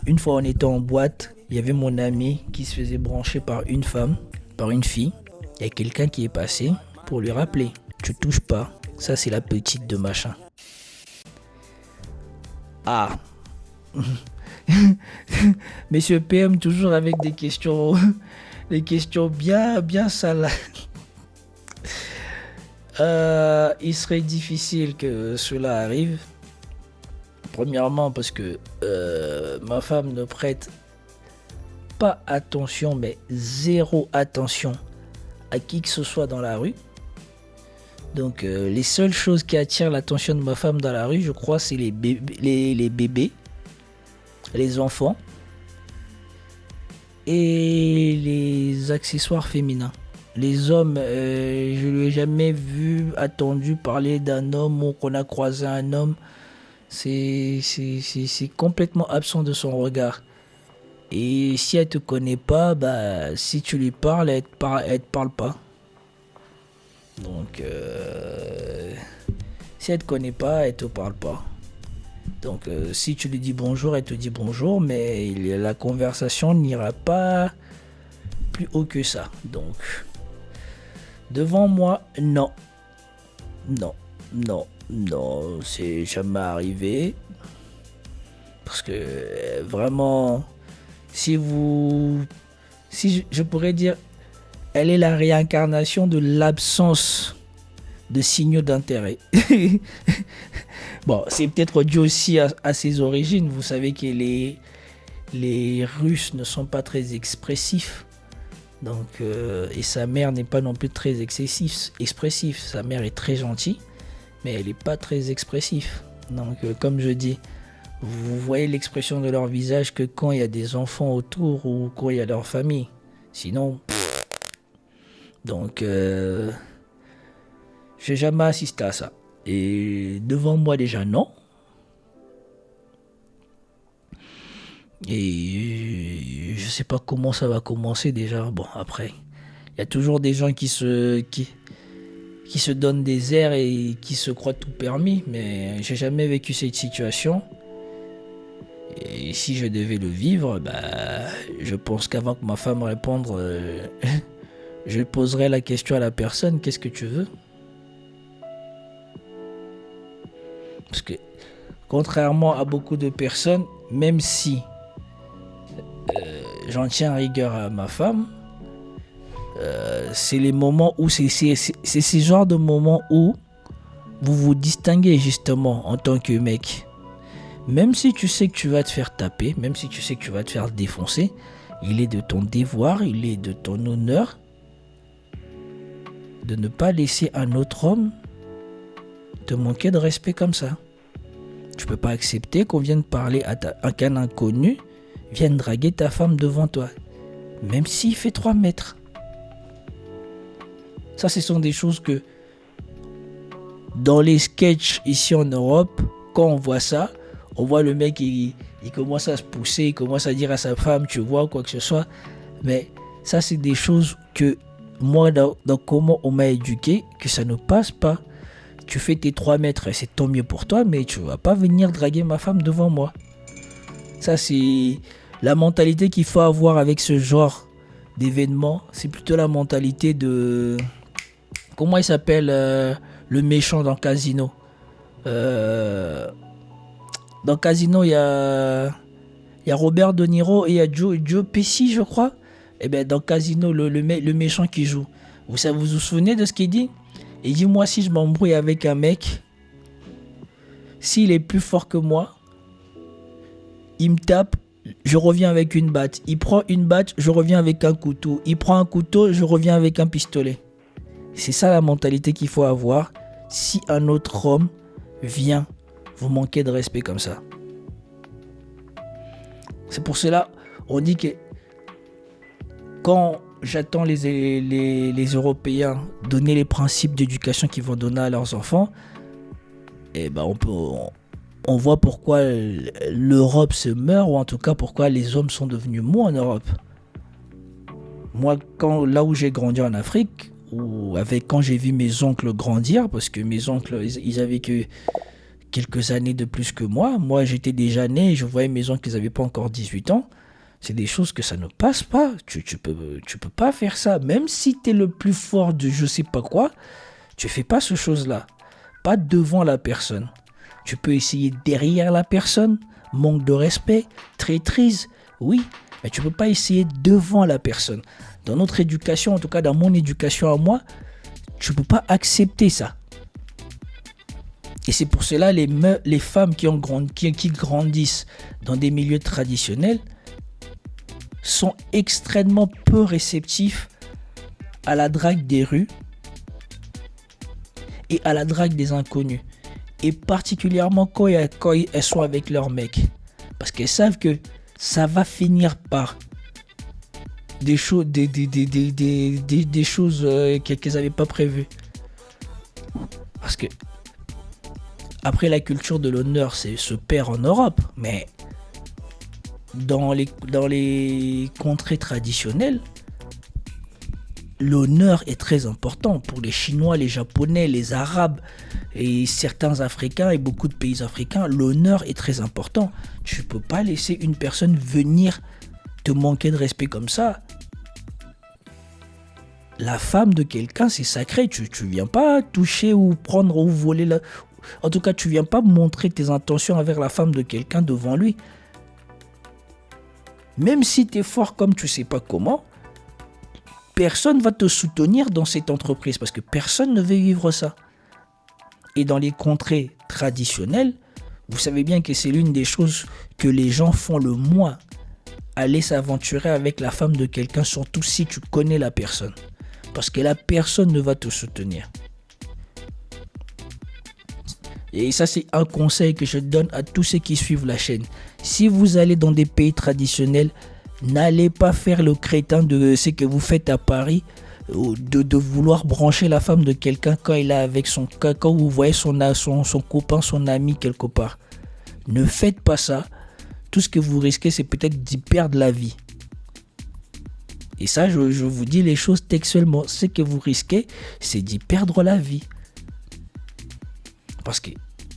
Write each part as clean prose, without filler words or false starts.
Une fois, on était en boîte, il y avait mon ami qui se faisait brancher par une femme, par une fille. Il y a quelqu'un qui est passé pour lui rappeler. Tu touches pas. Ça, c'est la petite de machin. Ah. Monsieur PM, toujours avec des questions, des questions bien, bien sales. Il serait difficile que cela arrive. Premièrement, parce que ma femme ne prête pas attention, mais zéro attention à qui que ce soit dans la rue. Donc, les seules choses qui attirent l'attention de ma femme dans la rue, je crois, c'est les bébés, les enfants et les accessoires féminins. Les hommes, je lui ai jamais entendu parler d'un homme ou qu'on a croisé un homme. C'est complètement absent de son regard. Et si elle te connaît pas, bah si tu lui parles, elle te parle pas. Donc si elle te connaît pas, elle te parle pas. Donc si tu lui dis bonjour, elle te dit bonjour, mais la conversation n'ira pas plus haut que ça. Donc devant moi, non, c'est jamais arrivé. Parce que vraiment, si je pourrais dire, elle est la réincarnation de l'absence de signaux d'intérêt. Bon, c'est peut-être dû aussi à ses origines. Vous savez que les Russes ne sont pas très expressifs. Donc, et sa mère n'est pas non plus très expressive. Sa mère est très gentille, mais elle n'est pas très expressive. Donc, comme je dis, vous voyez l'expression de leur visage que quand il y a des enfants autour ou quand il y a leur famille. Sinon, donc, j'ai jamais assisté à ça. Et devant moi déjà, non. Et je sais pas comment ça va commencer déjà. Bon, après, il y a toujours des gens qui se donnent des airs et qui se croient tout permis. Mais j'ai jamais vécu cette situation. Et si je devais le vivre, bah, je pense qu'avant que ma femme réponde, je poserais la question à la personne, qu'est-ce que tu veux? Parce que, contrairement à beaucoup de personnes, même si j'en tiens rigueur à ma femme, c'est les moments où c'est ce genre de moments où vous vous distinguez justement en tant que mec. Même si tu sais que tu vas te faire taper, même si tu sais que tu vas te faire défoncer, il est de ton devoir, il est de ton honneur de ne pas laisser un autre homme te manquer de respect comme ça. Tu peux pas accepter qu'on vienne parler qu'un inconnu vienne draguer ta femme devant toi, même s'il fait 3 mètres. Ça, ce sont des choses que dans les sketchs ici en Europe, quand on voit ça, on voit le mec, il commence à se pousser, il commence à dire à sa femme, tu vois, quoi que ce soit. Mais ça, c'est des choses que moi, dans comment on m'a éduqué, que ça ne passe pas. Tu fais tes 3 mètres, c'est tant mieux pour toi, mais tu vas pas venir draguer ma femme devant moi. Ça, c'est la mentalité qu'il faut avoir avec ce genre d'événement. C'est plutôt la mentalité de... Comment il s'appelle le méchant dans Casino? Dans Casino, il y a Robert De Niro et il y a Joe Pesci, je crois. Et bien, dans Casino, le méchant qui joue. Vous vous souvenez de ce qu'il dit? Il dit, moi, si je m'embrouille avec un mec, s'il est plus fort que moi, il me tape, je reviens avec une batte. Il prend une batte, je reviens avec un couteau. Il prend un couteau, je reviens avec un pistolet. C'est ça la mentalité qu'il faut avoir si un autre homme vient vous manquer de respect comme ça. C'est pour cela, on dit que quand j'attends les Européens donner les principes d'éducation qu'ils vont donner à leurs enfants, et ben on voit pourquoi l'Europe se meurt, ou en tout cas pourquoi les hommes sont devenus mous en Europe. Moi, là où j'ai grandi en Afrique, quand j'ai vu mes oncles grandir, parce que mes oncles, ils avaient que quelques années de plus que moi. Moi, j'étais déjà né, je voyais mes oncles qui n'avaient pas encore 18 ans. C'est des choses que ça ne passe pas. Tu peux pas faire ça. Même si tu es le plus fort de je sais pas quoi, tu fais pas ce chose-là. Pas devant la personne. Tu peux essayer derrière la personne. Manque de respect, traîtrise, oui. Mais tu peux pas essayer devant la personne. Dans notre éducation, en tout cas dans mon éducation à moi, tu peux pas accepter ça. Et c'est pour cela les femmes qui grandissent dans des milieux traditionnels sont extrêmement peu réceptifs à la drague des rues et à la drague des inconnus. Et particulièrement quand elles sont avec leurs mecs. Parce qu'elles savent que ça va finir par des choses qu'elles n'avaient pas prévues. Parce que après, la culture de l'honneur se perd en Europe, mais dans les contrées traditionnelles, l'honneur est très important pour les Chinois, les Japonais, les Arabes et certains Africains et beaucoup de pays africains. L'honneur est très important. Tu ne peux pas laisser une personne venir te manquer de respect comme ça. La femme de quelqu'un, c'est sacré. Tu ne viens pas toucher ou prendre ou voler. En tout cas, tu ne viens pas montrer tes intentions avec la femme de quelqu'un devant lui. Même si tu es fort comme tu ne sais pas comment, personne ne va te soutenir dans cette entreprise parce que personne ne veut vivre ça. Et dans les contrées traditionnelles, vous savez bien que c'est l'une des choses que les gens font le moins. Aller s'aventurer avec la femme de quelqu'un, surtout si tu connais la personne. Parce que la personne ne va te soutenir. Et ça, c'est un conseil que je donne à tous ceux qui suivent la chaîne. Si vous allez dans des pays traditionnels, n'allez pas faire le crétin de ce que vous faites à Paris, de vouloir brancher la femme de quelqu'un quand il est avec quand vous voyez son copain, son ami quelque part. Ne faites pas ça. Tout ce que vous risquez, c'est peut-être d'y perdre la vie. Et ça, je vous dis les choses textuellement. Ce que vous risquez, c'est d'y perdre la vie. Parce que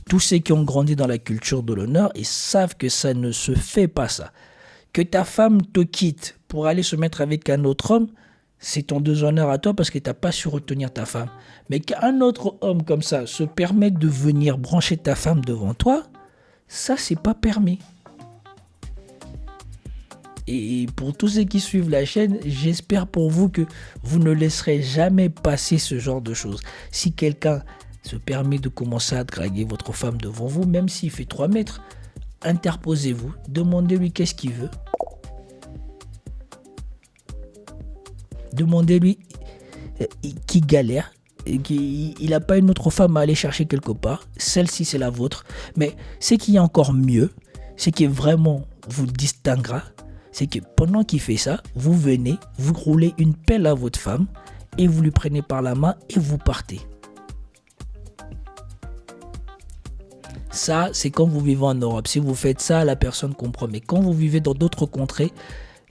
tous ceux qui ont grandi dans la culture de l'honneur, ils savent que ça ne se fait pas ça. Que ta femme te quitte pour aller se mettre avec un autre homme, c'est ton déshonneur à toi parce que tu n'as pas su retenir ta femme. Mais qu'un autre homme comme ça se permette de venir brancher ta femme devant toi, ça, c'est pas permis. Et pour tous ceux qui suivent la chaîne, j'espère pour vous que vous ne laisserez jamais passer ce genre de choses. Si quelqu'un se permet de commencer à draguer votre femme devant vous, même s'il fait 3 mètres, interposez-vous, demandez-lui qu'est-ce qu'il veut. Demandez-lui qui galère, il n'a pas une autre femme à aller chercher quelque part. Celle-ci, c'est la vôtre. Mais ce qui est encore mieux, ce qui vraiment vous distinguera, c'est que pendant qu'il fait ça, vous venez, vous roulez une pelle à votre femme et vous lui prenez par la main et vous partez. Ça, c'est quand vous vivez en Europe. Si vous faites ça, la personne comprend. Mais quand vous vivez dans d'autres contrées,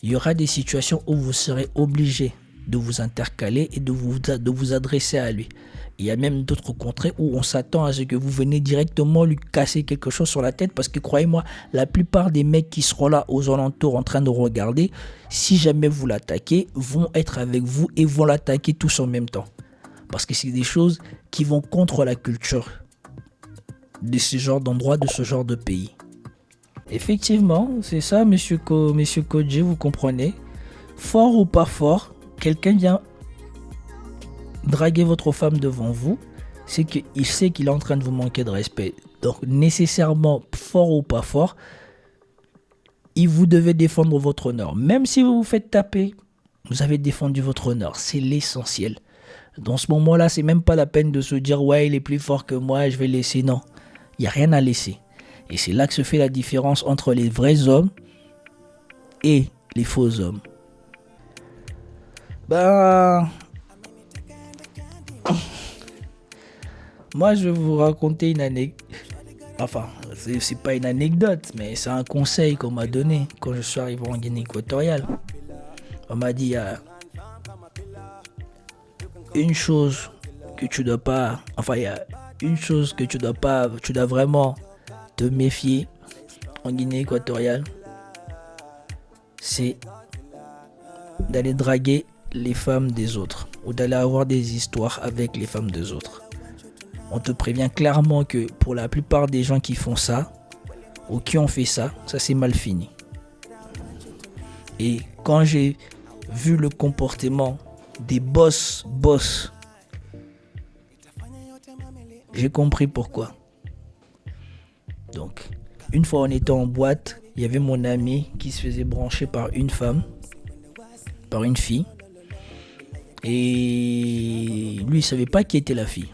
il y aura des situations où vous serez obligé de vous intercaler et de vous adresser à lui. Il y a même d'autres contrées où on s'attend à ce que vous venez directement lui casser quelque chose sur la tête parce que croyez-moi, la plupart des mecs qui seront là aux alentours en train de regarder, si jamais vous l'attaquez, vont être avec vous et vont l'attaquer tous en même temps. Parce que c'est des choses qui vont contre la culture de ce genre d'endroit, de ce genre de pays. Effectivement, c'est ça, monsieur Kodji, vous comprenez. Fort ou pas fort, quelqu'un vient draguer votre femme devant vous, c'est qu'il sait qu'il est en train de vous manquer de respect. Donc nécessairement, fort ou pas fort, vous devez défendre votre honneur. Même si vous vous faites taper, vous avez défendu votre honneur. C'est l'essentiel. Dans ce moment-là, c'est même pas la peine de se dire « Ouais, il est plus fort que moi, je vais laisser. » Non, il n'y a rien à laisser. Et c'est là que se fait la différence entre les vrais hommes et les faux hommes. Moi, je vais vous raconter une anecdote. Enfin, c'est pas une anecdote, mais c'est un conseil qu'on m'a donné quand je suis arrivé en Guinée équatoriale. On m'a dit, il y a une chose que tu dois pas... Enfin, il y a une chose que tu dois vraiment te méfier en Guinée équatoriale, c'est d'aller draguer les femmes des autres ou d'aller avoir des histoires avec les femmes des autres. On te prévient clairement que pour la plupart des gens qui font ça ou qui ont fait ça, ça c'est mal fini. Et quand j'ai vu le comportement des boss, j'ai compris pourquoi. Donc, une fois on était en boîte, il y avait mon ami qui se faisait brancher par une femme, par une fille. Et lui, il savait pas qui était la fille.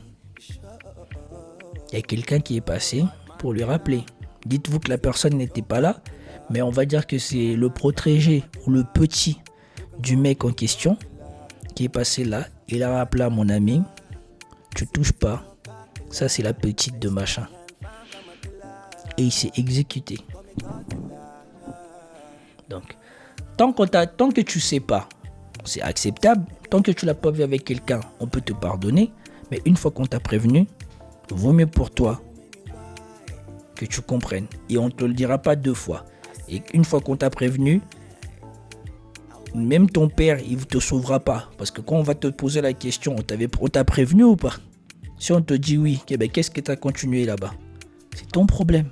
Il y a quelqu'un qui est passé pour lui rappeler. Dites-vous que la personne n'était pas là, mais on va dire que c'est le protégé ou le petit du mec en question qui est passé là. Il a rappelé à mon ami, tu touches pas, ça c'est la petite de machin. Et il s'est exécuté. Donc, tant que tu sais pas, c'est acceptable. Tant que tu l'as pas vu avec quelqu'un, on peut te pardonner. Mais une fois qu'on t'a prévenu, vaut mieux pour toi que tu comprennes. Et on ne te le dira pas 2 fois. Et une fois qu'on t'a prévenu, même ton père, il ne te sauvera pas. Parce que quand on va te poser la question, on t'a prévenu ou pas? Si on te dit oui, qu'est-ce que tu as continué là-bas? C'est ton problème.